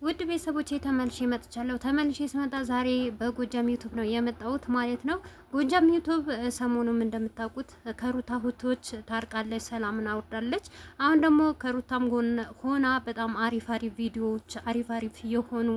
ውድ ቤተሰቦቼ ተመልሼ መጥቻለሁ። ተመልሼ ስመጣ ዛሬ በጎጃም ዩቱብ ነው የመጣሁት ማለት ነው። ጎጃም ዩቱብ ሰሞኑም እንደምታውቁት ከሩታ ሁቶች ታርቃለች፣ ሰላምን አውርዳለች። አሁን ደግሞ ከሩታም ጎን ሆና በጣም አሪፍ ቪዲዮዎች፣ አሪፍ የሆኑ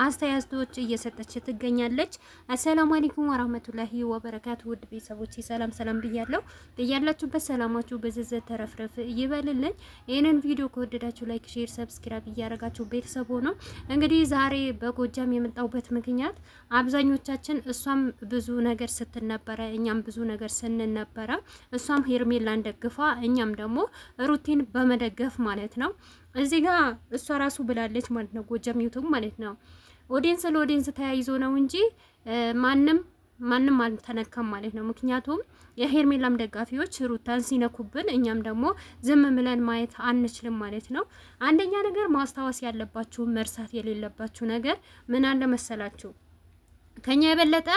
አስተያየቶች እየሰጠች ትገኛለች። አሰላሙ አለይኩም ወራህመቱላሂ ወበረካቱ። ውድ ቤተሰቦቼ ሰላም ብያለሁ። በያላችሁበት ሰላማችሁ በዝዘት ተረፍረፍ ይበልልኝ። ይህንን ቪዲዮ ከወደዳችሁ ላይክ፣ ሼር፣ ሰብስክራይብ እያደረጋችሁ ቤተሰብ ሆነው እንግዲህ ዛሬ በጎጃም የመጣሁበት ምክንያት አብዛኞቻችን እሷም ብዙ ነገር ስትል ነበረ፣ እኛም ብዙ ነገር ስንል ነበረ። እሷም ሄርሜላን ደግፋ እኛም ደግሞ ሩቲን በመደገፍ ማለት ነው። እዚህ ጋር እሷ ራሱ ብላለች ማለት ነው። ጎጃም ዩቱብ ማለት ነው ኦዲየንስ ለኦዲየንስ ተያይዞ ነው እንጂ ማንም አልተነካም ማለት ነው። ምክንያቱም የሄርሜላም ደጋፊዎች ሩታን ሲነኩብን እኛም ደግሞ ዝም ብለን ማየት አንችልም ማለት ነው። አንደኛ ነገር ማስታወስ ያለባችሁ መርሳት የሌለባችሁ ነገር ምን አለ መሰላችሁ? ከኛ የበለጠ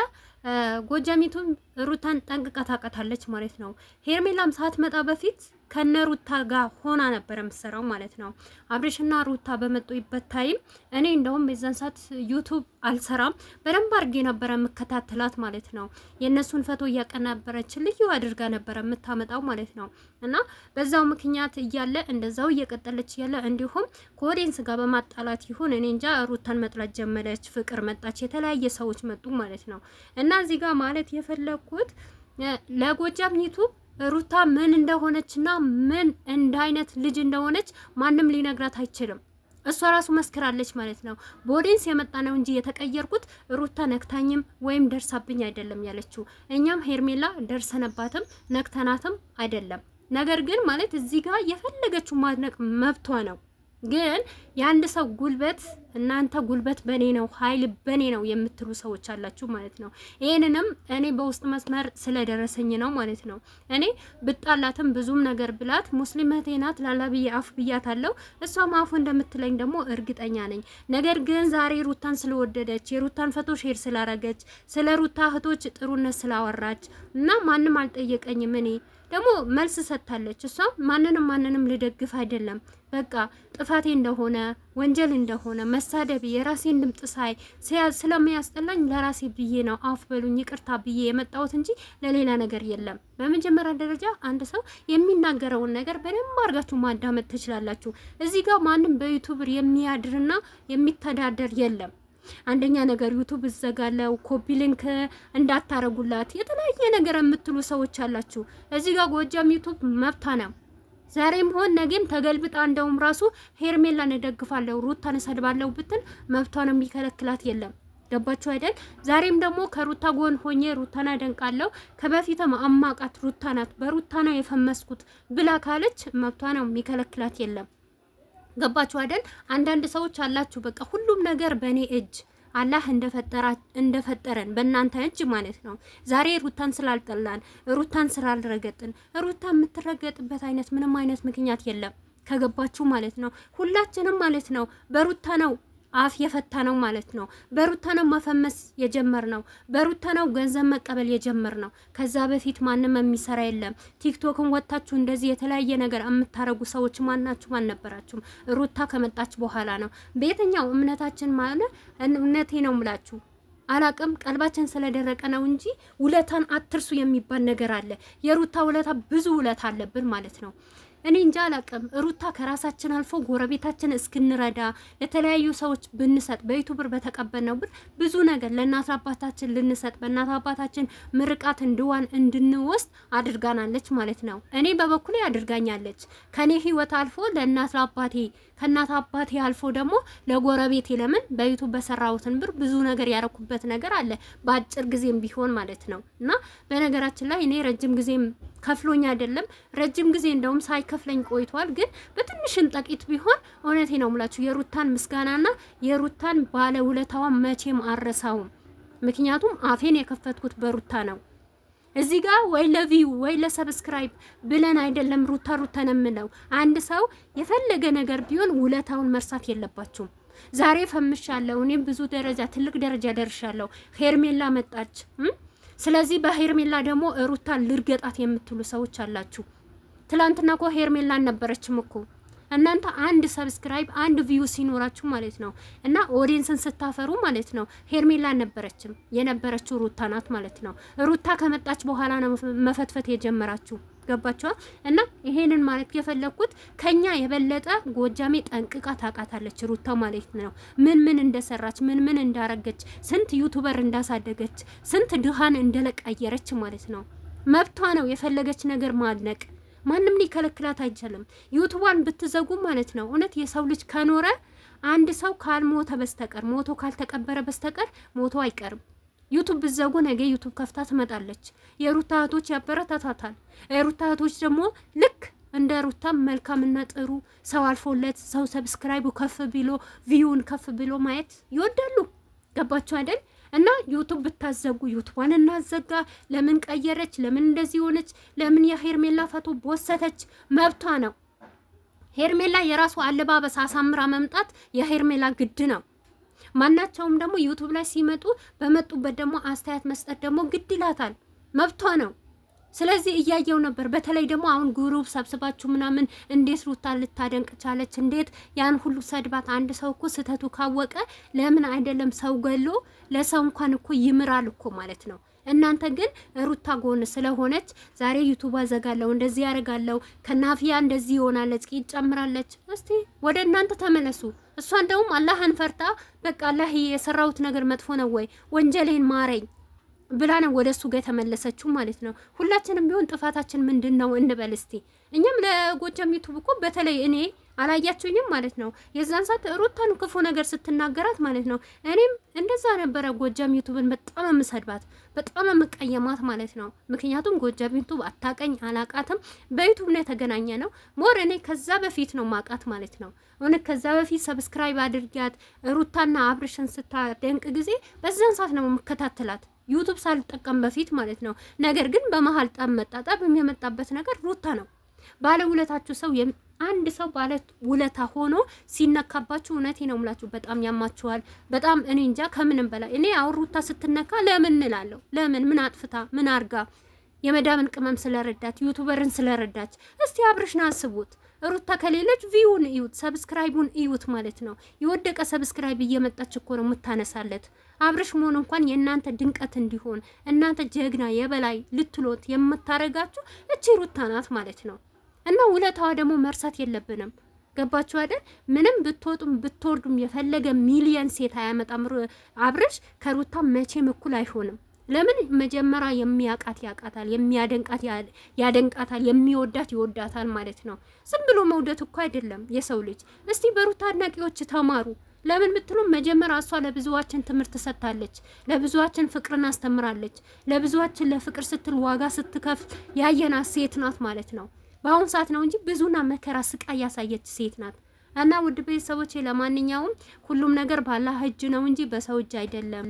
ጎጃሚቱን ሩታን ጠንቅቃ ታውቃታለች ማለት ነው። ሄርሜላም ሳትመጣ በፊት ከነ ሩታ ጋር ሆና ነበር የምትሰራው ማለት ነው። አብሬሽና ሩታ በመጡበት ታይም እኔ እንደውም የዛን ሰዓት ዩቱብ አልሰራም በደንብ አድርጌ ነበረ የምከታተላት ማለት ነው። የእነሱን ፎቶ እያቀናበረች ልዩ አድርጋ ነበረ የምታመጣው ማለት ነው። እና በዛው ምክንያት እያለ እንደዛው እየቀጠለች እያለ እንዲሁም ከኦዲየንስ ጋር በማጣላት ይሁን እኔ እንጃ ሩታን መጥላት ጀመረች፣ ፍቅር መጣች፣ የተለያየ ሰዎች መጡ ማለት ነው። እና እዚህ ጋር ማለት የፈለኩት ለጎጃም ዩቱብ ሩታ ምን እንደሆነችና ምን እንደ አይነት ልጅ እንደሆነች ማንም ሊነግራት አይችልም። እሷ ራሱ መስክራለች ማለት ነው። በኦዲየንስ የመጣ ነው እንጂ የተቀየርኩት ሩታ ነክታኝም ወይም ደርሳብኝ አይደለም ያለችው። እኛም ሄርሜላ ደርሰነባትም ነክተናትም አይደለም። ነገር ግን ማለት እዚህ ጋር የፈለገችው ማድነቅ መብቷ ነው። ግን የአንድ ሰው ጉልበት እናንተ ጉልበት በኔ ነው ኃይል በኔ ነው የምትሉ ሰዎች አላችሁ ማለት ነው። ይሄንንም እኔ በውስጥ መስመር ስለደረሰኝ ነው ማለት ነው። እኔ ብጣላትም ብዙም ነገር ብላት ሙስሊም እህቴ ናት ላላብዬ አፍ ብያታለሁ። እሷም አፉ እንደምትለኝ ደግሞ እርግጠኛ ነኝ። ነገር ግን ዛሬ ሩታን ስለወደደች የሩታን ፎቶ ሼር ስላረገች ስለ ሩታ እህቶች ጥሩነት ስላወራች እና ማንም አልጠየቀኝም እኔ ደግሞ መልስ ሰጥታለች። እሷ ማንንም ልደግፍ አይደለም በቃ ጥፋቴ እንደሆነ ወንጀል እንደሆነ መሳደብ የራሴን ድምጥ ስለሚያስጠላኝ ለራሴ ብዬ ነው አፍ በሉኝ ይቅርታ ብዬ የመጣሁት እንጂ ለሌላ ነገር የለም። በመጀመሪያ ደረጃ አንድ ሰው የሚናገረውን ነገር በደንብ አድርጋችሁ ማዳመጥ ትችላላችሁ። እዚህ ጋር ማንም በዩቲዩበር የሚያድርና የሚተዳደር የለም። አንደኛ ነገር ዩቱብ እዘጋለው ኮፒ ሊንክ እንዳታረጉላት የተለያየ ነገር የምትሉ ሰዎች አላችሁ። እዚህ ጋር ጎጃም ዩቱብ መብታ ነው። ዛሬም ሆን ነገም ተገልብጣ እንደውም ራሱ ሄርሜላን እደግፋለሁ ሩታን እሰድባለሁ ብትል መብቷ ነው፣ የሚከለክላት የለም። ገባችሁ አይደል? ዛሬም ደግሞ ከሩታ ጎን ሆኜ ሩታን አደንቃለሁ ከበፊትም አማቃት ሩታ ናት በሩታ ነው የፈመስኩት ብላ ካለች መብቷ ነው፣ የሚከለክላት የለም። ገባችሁ አይደል? አንዳንድ ሰዎች አላችሁ በቃ ሁሉም ነገር በእኔ እጅ አላህ እንደፈጠረን በእናንተ እጅ ማለት ነው። ዛሬ ሩታን ስላልጠላን ሩታን ስላልረገጥን ሩታ የምትረገጥበት አይነት ምንም አይነት ምክንያት የለም። ከገባችሁ ማለት ነው። ሁላችንም ማለት ነው በሩታ ነው አፍ የፈታ ነው ማለት ነው። በሩታ ነው መፈመስ የጀመር ነው። በሩታ ነው ገንዘብ መቀበል የጀመር ነው። ከዛ በፊት ማንም የሚሰራ የለም። ቲክቶክን ወጣችሁ እንደዚህ የተለያየ ነገር የምታረጉ ሰዎች ማናችሁም አልነበራችሁም። ሩታ ከመጣች በኋላ ነው። በየትኛው እምነታችን ማለት እምነቴ ነው ምላችሁ አላቅም ቀልባችን ስለደረቀ ነው እንጂ ውለታን አትርሱ የሚባል ነገር አለ። የሩታ ውለታ ብዙ ውለታ አለብን ማለት ነው። እኔ እንጃ አላቅም። ሩታ ከራሳችን አልፎ ጎረቤታችን እስክንረዳ ለተለያዩ ሰዎች ብንሰጥ በዩቲዩበር በተቀበልነው ብር ብዙ ነገር ለእናት አባታችን ልንሰጥ በእናት አባታችን ምርቃት እንድንወስድ አድርጋናለች ማለት ነው። እኔ በበኩሌ አድርጋኛለች። ከኔ ህይወት አልፎ ለእናት አባቴ ከእናት አባቴ አልፎ ደግሞ ለጎረቤቴ ለምን በዩቲዩብ በሰራሁትን ብር ብዙ ነገር ያረኩበት ነገር አለ በአጭር ጊዜም ቢሆን ማለት ነው። እና በነገራችን ላይ እኔ ረጅም ጊዜም ከፍሎኝ አይደለም ረጅም ጊዜ እንደውም ሳይከፍለኝ ቆይቷል። ግን በትንሽም ጠቂት ቢሆን እውነቴ ነው የምላችሁ የሩታን ምስጋናና የሩታን ባለውለታዋን መቼም አረሳውም። ምክንያቱም አፌን የከፈትኩት በሩታ ነው። እዚህ ጋር ወይ ለቪው ወይ ለሰብስክራይብ ብለን አይደለም ሩታን የምለው። አንድ ሰው የፈለገ ነገር ቢሆን ውለታውን መርሳት የለባችሁም። ዛሬ ፈምሻለሁ እኔም ብዙ ደረጃ ትልቅ ደረጃ ደርሻለሁ። ሄርሜላ መጣች። ስለዚህ በሄርሜላ ደግሞ ሩታን ልርገጣት የምትሉ ሰዎች አላችሁ። ትላንትና እኮ ሄርሜላ አልነበረችም እኮ እናንተ አንድ ሰብስክራይብ አንድ ቪው ሲኖራችሁ ማለት ነው እና ኦዲየንስን ስታፈሩ ማለት ነው። ሄርሜላ ነበረችም የነበረችው ሩታ ናት ማለት ነው። ሩታ ከመጣች በኋላ ነው መፈትፈት የጀመራችሁ። ገባችኋል? እና ይሄንን ማለት የፈለኩት ከኛ የበለጠ ጎጃሜ ጠንቅቃ ታውቃታለች ሩታ ማለት ነው። ምን እንደሰራች ምን እንዳረገች፣ ስንት ዩቲዩበር እንዳሳደገች፣ ስንት ድሃን እንደለቀየረች ማለት ነው። መብቷ ነው የፈለገች ነገር ማድነቅ። ማንም ሊከለክላት አይችልም። ዩቲዩቧን ብትዘጉ ማለት ነው እውነት የሰው ልጅ ከኖረ አንድ ሰው ካልሞተ በስተቀር ሞቶ ካልተቀበረ በስተቀር ሞቶ አይቀርም። ዩቱብ ብዘጉ ነገ ዩቱብ ከፍታ ትመጣለች። የሩታ እህቶች ያበረታታታል። የሩታ እህቶች ደግሞ ልክ እንደ ሩታ መልካምና ጥሩ ሰው አልፎለት ሰው ሰብስክራይቡ ከፍ ብሎ ቪውን ከፍ ብሎ ማየት ይወዳሉ። ገባችሁ አይደል? እና ዩቱብ ብታዘጉ ዩቱቧን እናዘጋ። ለምን ቀየረች? ለምን እንደዚህ ሆነች? ለምን የሄርሜላ ፎቶ ቦሰተች? መብቷ ነው። ሄርሜላ የራሱ አለባበስ አሳምራ መምጣት የሄርሜላ ግድ ነው። ማናቸውም ደግሞ ዩቱብ ላይ ሲመጡ በመጡበት ደግሞ አስተያየት መስጠት ደግሞ ግድ ይላታል፣ መብቷ ነው። ስለዚህ እያየው ነበር። በተለይ ደግሞ አሁን ግሩፕ ሰብስባችሁ ምናምን እንዴት ሩታ ልታደንቅ ቻለች? እንዴት ያን ሁሉ ሰድባት? አንድ ሰው እኮ ስህተቱ ካወቀ ለምን አይደለም ሰው ገሎ ለሰው እንኳን እኮ ይምራል እኮ ማለት ነው። እናንተ ግን ሩታ ጎን ስለሆነች ዛሬ ዩቱብ አዘጋለሁ፣ እንደዚህ ያደርጋለሁ፣ ከናፊያ እንደዚህ ይሆናለች፣ ይጨምራለች። እስቲ ወደ እናንተ ተመለሱ። እሷ እንደውም አላህን ፈርታ በቃ አላህ የሰራሁት ነገር መጥፎ ነው ወይ ወንጀሌን ማረኝ ብላ ነው ወደ እሱ ጋር የተመለሰችው ማለት ነው። ሁላችንም ቢሆን ጥፋታችን ምንድን ነው እንበል እስቲ። እኛም ለጎጃም ዩቱብ እኮ በተለይ እኔ አላያችሁኝም ማለት ነው። የዛን ሰዓት ሩታን ክፉ ነገር ስትናገራት ማለት ነው እኔም እንደዛ ነበረ ጎጃም ዩቱብን በጣም የምሰድባት በጣም የምቀየማት ማለት ነው። ምክንያቱም ጎጃም ዩቱብ አታቀኝ አላቃትም፣ በዩቱብ ነው የተገናኘ ነው። ሞር እኔ ከዛ በፊት ነው ማቃት ማለት ነው። እውነት ከዛ በፊት ሰብስክራይብ አድርጊያት ሩታና አብርሽን ስታደንቅ ጊዜ በዛን ሰዓት ነው የምከታተላት ዩቱብ ሳልጠቀም በፊት ማለት ነው። ነገር ግን በመሀል ጠብ መጣ። ጠብ የመጣበት ነገር ሩታ ነው። ባለውለታችሁ ሰው አንድ ሰው ባለ ውለታ ሆኖ ሲነካባችሁ እውነቴ ነው የምላችሁ በጣም ያማችኋል። በጣም እኔ እንጃ ከምንም በላይ እኔ አሁን ሩታ ስትነካ ለምን እንላለሁ? ለምን ምን አጥፍታ ምን አርጋ? የመዳምን ቅመም ስለረዳች ዩቱበርን ስለረዳች። እስቲ አብርሽን አስቡት። ሩታ ከሌለች ቪውን እዩት፣ ሰብስክራይቡን እዩት ማለት ነው። የወደቀ ሰብስክራይብ እየመጣች እኮ ነው የምታነሳለት። አብርሽ መሆን እንኳን የእናንተ ድንቀት እንዲሆን እናንተ ጀግና የበላይ ልትሎት የምታረጋችሁ እቺ ሩታ ናት ማለት ነው። እና ውለታዋ ደግሞ መርሳት የለብንም። ገባችሁ አይደል? ምንም ብትወጡም ብትወርዱም የፈለገ ሚሊየን ሴት አያመጣም አብርሽ ከሩታ መቼም እኩል አይሆንም። ለምን መጀመሪያ የሚያቃት ያቃታል፣ የሚያደንቃት ያደንቃታል፣ የሚወዳት ይወዳታል ማለት ነው። ዝም ብሎ መውደት እኮ አይደለም የሰው ልጅ። እስቲ በሩታ አድናቂዎች ተማሩ። ለምን ብትሉ መጀመሪያ እሷ ለብዙዋችን ትምህርት ሰጥታለች፣ ለብዙዋችን ፍቅርን አስተምራለች፣ ለብዙዋችን ለፍቅር ስትል ዋጋ ስትከፍል ያየናት ሴት ናት ማለት ነው። በአሁኑ ሰዓት ነው እንጂ ብዙና መከራ ስቃይ ያሳየች ሴት ናት። እና ውድ ቤተሰቦቼ ለማንኛውም ሁሉም ነገር ባላህ እጅ ነው እንጂ በሰው እጅ አይደለም።